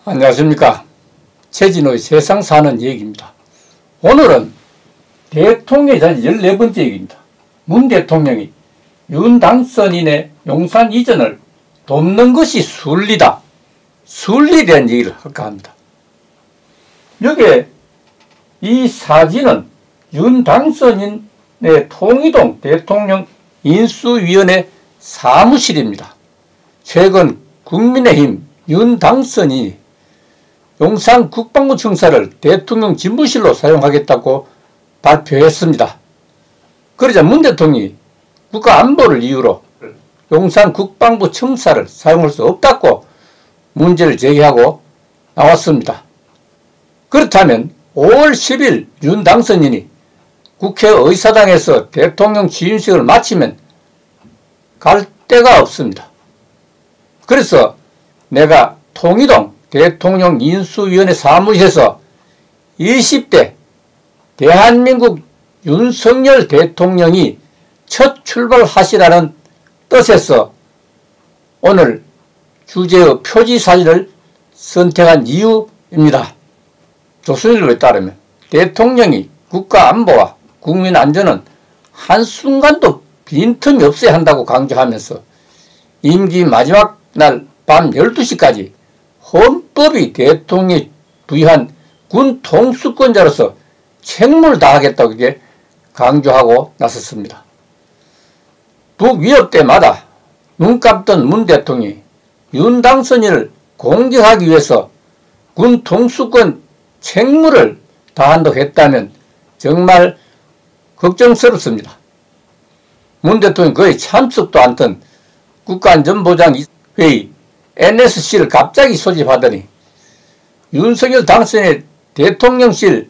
안녕하십니까. 최진호의 세상 사는 얘기입니다. 오늘은 대통령의 자리 14번째 얘기입니다. 문 대통령이 윤 당선인의 용산 이전을 돕는 것이 순리다. 순리에 대한 얘기를 할까 합니다. 여기에 이 사진은 윤 당선인의 통이동 대통령 인수위원회 사무실입니다. 최근 국민의힘 윤 당선인이 용산 국방부 청사를 대통령 집무실로 사용하겠다고 발표했습니다. 그러자 문 대통령이 국가안보를 이유로 용산 국방부 청사를 사용할 수 없다고 문제를 제기하고 나왔습니다. 그렇다면 5월 10일 윤 당선인이 국회 의사당에서 대통령 취임식을 마치면 갈 데가 없습니다. 그래서 내가 통이동 대통령 인수위원회 사무실에서 20대 대한민국 윤석열 대통령이 첫 출발하시라는 뜻에서 오늘 주제의 표지 사진을 선택한 이유입니다. 조선일보에 따르면 대통령이 국가안보와 국민안전은 한순간도 빈틈이 없어야 한다고 강조하면서 임기 마지막 날 밤 12시까지 헌법이 대통령이 부여한 군 통수권자로서 책무를 다하겠다고 이렇게 강조하고 나섰습니다. 북위협 때마다 눈 감던 문 대통령이 윤 당선인을 공격하기 위해서 군 통수권 책무를 다한다고 했다면 정말 걱정스럽습니다. 문 대통령이 거의 참석도 않던 국가안전보장회의 NSC를 갑자기 소집하더니 윤석열 당선인의 대통령실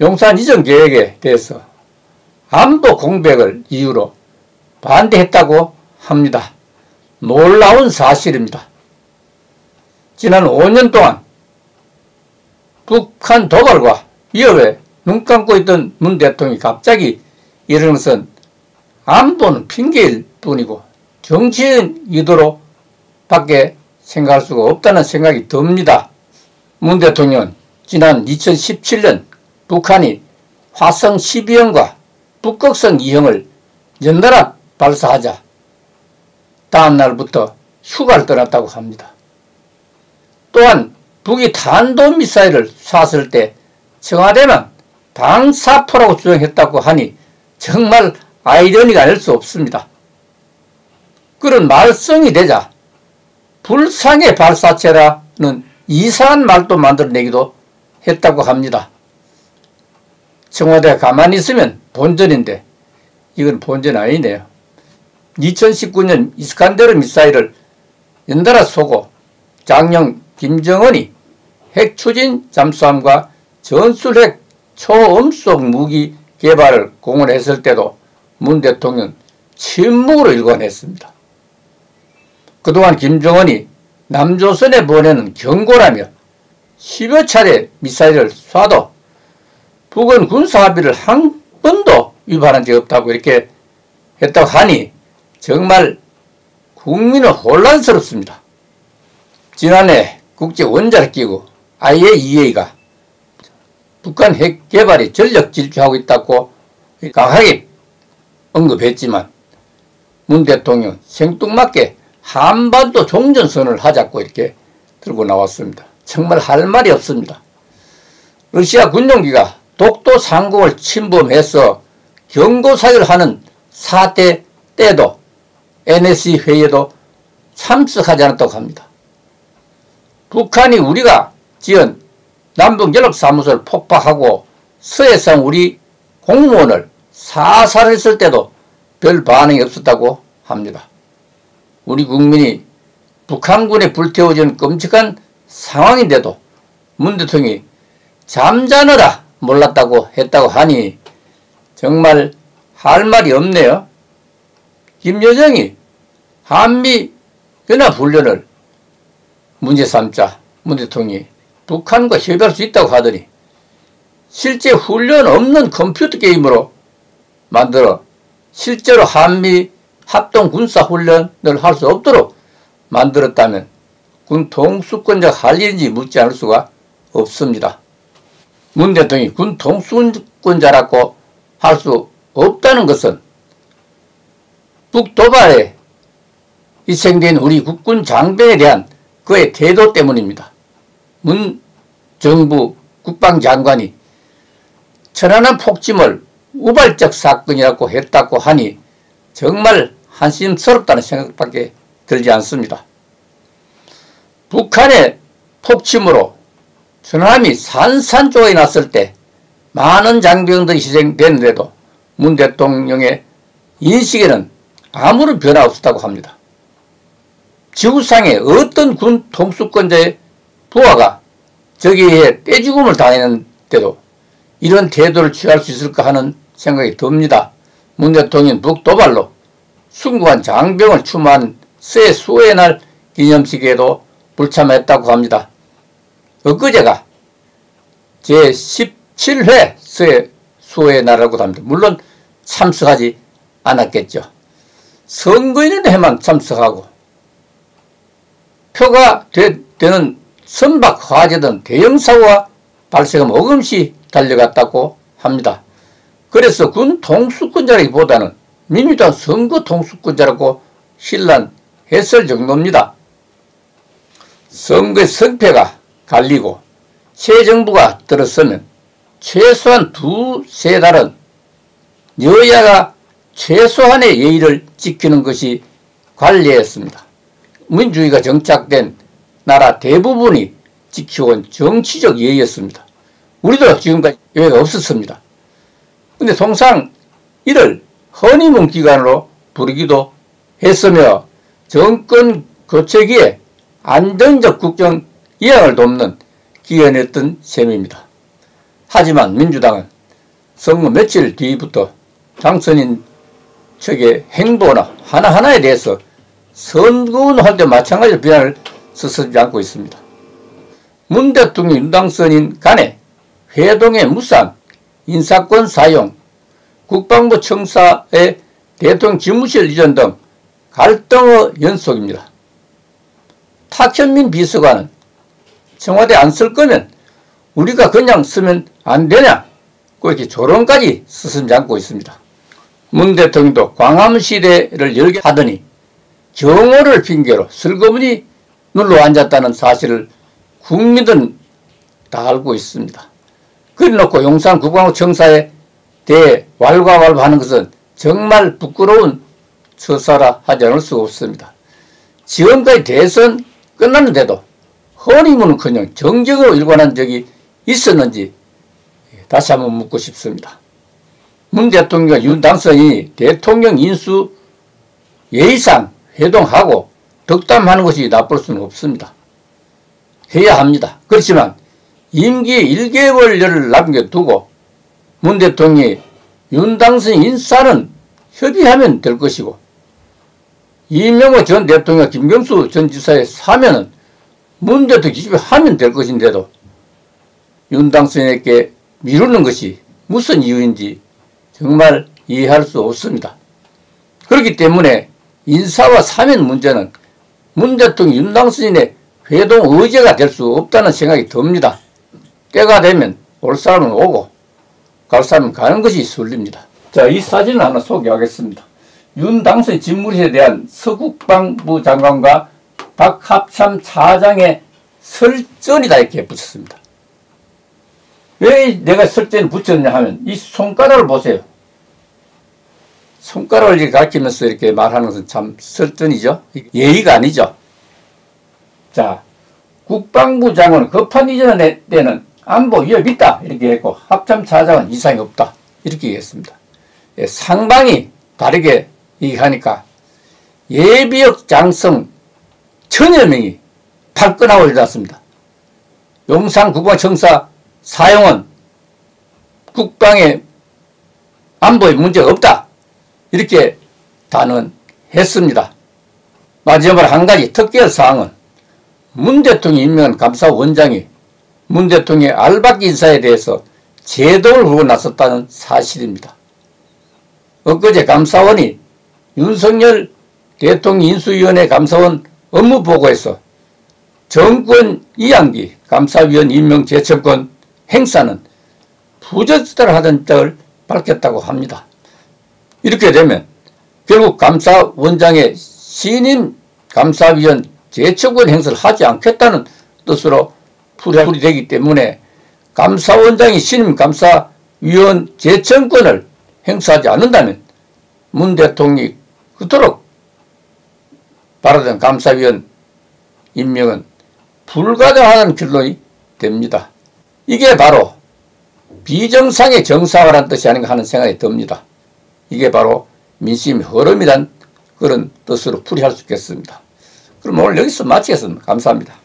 용산 이전 계획에 대해서 안보 공백을 이유로 반대했다고 합니다. 놀라운 사실입니다. 지난 5년 동안 북한 도발과 위협에 눈 감고 있던 문 대통령이 갑자기 이러는 것은 안보는 핑계일 뿐이고 정치인 의도로 밖에 생각할 수가 없다는 생각이 듭니다. 문 대통령은 지난 2017년 북한이 화성 12형과 북극성 2형을 연달아 발사하자 다음 날부터 휴가를 떠났다고 합니다. 또한 북이 탄도미사일을 쐈을 때 청와대는 방사포라고 주장했다고 하니 정말 아이러니가 아닐 수 없습니다. 그런 말썽이 되자 불상의 발사체라는 이상한 말도 만들어내기도 했다고 합니다. 청와대가 가만히 있으면 본전인데 이건 본전 아니네요. 2019년 이스칸데르 미사일을 연달아 쏘고 장령 김정은이 핵추진 잠수함과 전술핵 초음속 무기 개발을 공언했을 때도 문 대통령은 침묵으로 일관했습니다. 그동안 김정은이 남조선에 보내는 경고라며 10여 차례 미사일을 쏴도 북은 군사합의를 한 번도 위반한 적이 없다고 이렇게 했다고 하니 정말 국민은 혼란스럽습니다. 지난해 국제원자력기구 IAEA가 북한 핵 개발이 전력 질주하고 있다고 강하게 언급했지만 문 대통령 생뚱맞게 한반도 종전선언을 하자고 이렇게 들고 나왔습니다. 정말 할 말이 없습니다. 러시아 군용기가 독도 상공을 침범해서 경고사격을 하는 사태 때도 NSC 회의에도 참석하지 않았다고 합니다. 북한이 우리가 지은 남북연락사무소를 폭파하고 서해상 우리 공무원을 사살했을 때도 별 반응이 없었다고 합니다. 우리 국민이 북한군에 불태워진 끔찍한 상황인데도 문 대통령이 잠자느라 몰랐다고 했다고 하니 정말 할 말이 없네요. 김여정이 한미연합훈련을 문제 삼자 문 대통령이 북한과 협의할 수 있다고 하더니 실제 훈련 없는 컴퓨터 게임으로 만들어 실제로 한미 합동 군사 훈련을 할 수 없도록 만들었다면 군 통수권자가 할 일인지 묻지 않을 수가 없습니다. 문 대통령이 군 통수권자라고 할 수 없다는 것은 북도발에 희생된 우리 국군 장병에 대한 그의 태도 때문입니다. 문 정부 국방장관이 천안함 폭침을 우발적 사건이라고 했다고 하니 정말 한심스럽다는 생각밖에 들지 않습니다. 북한의 폭침으로 천안함이 산산조각이 났을 때 많은 장병들이 희생됐는데도 문 대통령의 인식에는 아무런 변화 없었다고 합니다. 지구상의 어떤 군 통수권자의 부하가 저기에 떼죽음을 당했는데도 이런 태도를 취할 수 있을까 하는 생각이 듭니다. 문 대통령은 북도발로 숭고한 장병을 추모한 새 수호의 날 기념식에도 불참했다고 합니다. 엊그제가 제17회 새 수호의 날이라고 합니다. 물론 참석하지 않았겠죠. 선거인회만 참석하고 표가 되는 선박 화재 등 대형 사고가 발생하면 어금시 달려갔다고 합니다. 그래서 군 통수권자라기보다는 민주당 선거 통수권자라고 신란했을 정도입니다. 선거의 성패가 갈리고 새 정부가 들었으면 최소한 두세 달은 여야가 최소한의 예의를 지키는 것이 관례였습니다. 민주주의가 정착된 나라 대부분이 지켜온 정치적 예의였습니다. 우리도 지금까지 예외가 없었습니다. 근데 통상 이를 허니문 기간으로 부르기도 했으며 정권 교체기에 안정적 국정 이양을 돕는 기간이었던 셈입니다. 하지만 민주당은 선거 며칠 뒤부터 당선인 측의 행보나 하나하나에 대해서 선거운동할 때 마찬가지로 비난을 서슴지 않고 있습니다. 문 대통령 윤당선인 간에 회동의 무산, 인사권 사용, 국방부 청사의 대통령 집무실 이전 등 갈등의 연속입니다. 탁현민 비서관은 청와대 안 쓸 거면 우리가 그냥 쓰면 안 되냐? 그렇게 조롱까지 서슴지 않고 있습니다. 문 대통령도 광화문시대를 열게 하더니 경호를 핑계로 슬그머니 눌러 앉았다는 사실을 국민들은 다 알고 있습니다. 그래놓고 용산 국방부 청사에 대해 왈가왈부하는 것은 정말 부끄러운 처사라 하지 않을 수가 없습니다. 지금까지 대선 끝났는데도 허니문은커녕 정적으로 일관한 적이 있었는지 다시 한번 묻고 싶습니다. 문 대통령과 윤 당선인이 대통령 인수 예의상 회동하고 덕담하는 것이 나쁠 수는 없습니다. 해야 합니다. 그렇지만 임기 1개월여를 남겨두고 문 대통령이 윤 당선인 인사는 협의하면 될 것이고 이명호 전 대통령과 김경수 전 지사의 사면은 문 대통령 기집애 하면 될 것인데도 윤 당선인에게 미루는 것이 무슨 이유인지 정말 이해할 수 없습니다. 그렇기 때문에 인사와 사면 문제는 문 대통령 윤 당선인의 회동 의제가 될 수 없다는 생각이 듭니다. 때가 되면 올 사람은 오고 갈 사람은 가는 것이 순리입니다. 자, 이 사진을 하나 소개하겠습니다. 윤 당선인 집무실에 대한 서국방부 장관과 박합참 차장의 설전이다 이렇게 붙였습니다. 왜 내가 설전을 붙였냐 하면 이 손가락을 보세요. 손가락을 이렇게 가리키면서 이렇게 말하는 것은 참 설전이죠. 예의가 아니죠. 자, 국방부 장관은 급한 이전 때는 안보 위협 있다 이렇게 했고 합참 차장은 이상이 없다 이렇게 얘기했습니다. 예, 상방이 다르게 얘기하니까 예비역 장성 1000여 명이 발끈하고 일어났습니다. 용산 국방청사 사용은 국방의 안보에 문제가 없다 이렇게 단언했습니다. 마지막으로 한 가지 특별 사항은 문 대통령이 임명한 감사원장이 문 대통령의 알박기 인사에 대해서 제동을 걸고 나섰다는 사실입니다. 엊그제 감사원이 윤석열 대통령 인수위원회 감사원 업무보고에서 정권 이양기 감사위원 임명 제청권 행사는 부적절하다는 점을 밝혔다고 합니다. 이렇게 되면 결국 감사원장의 신임 감사위원 제청권 행사를 하지 않겠다는 뜻으로 풀이되기 때문에 감사원장이 신임 감사위원 제청권을 행사하지 않는다면 문 대통령이 그토록 바라던 감사위원 임명은 불가능하다는 결론이 됩니다. 이게 바로 비정상의 정상화라는 뜻이 아닌가 하는 생각이 듭니다. 이게 바로 민심의 흐름이란 그런 뜻으로 풀이할 수 있겠습니다. 그럼 오늘 여기서 마치겠습니다. 감사합니다.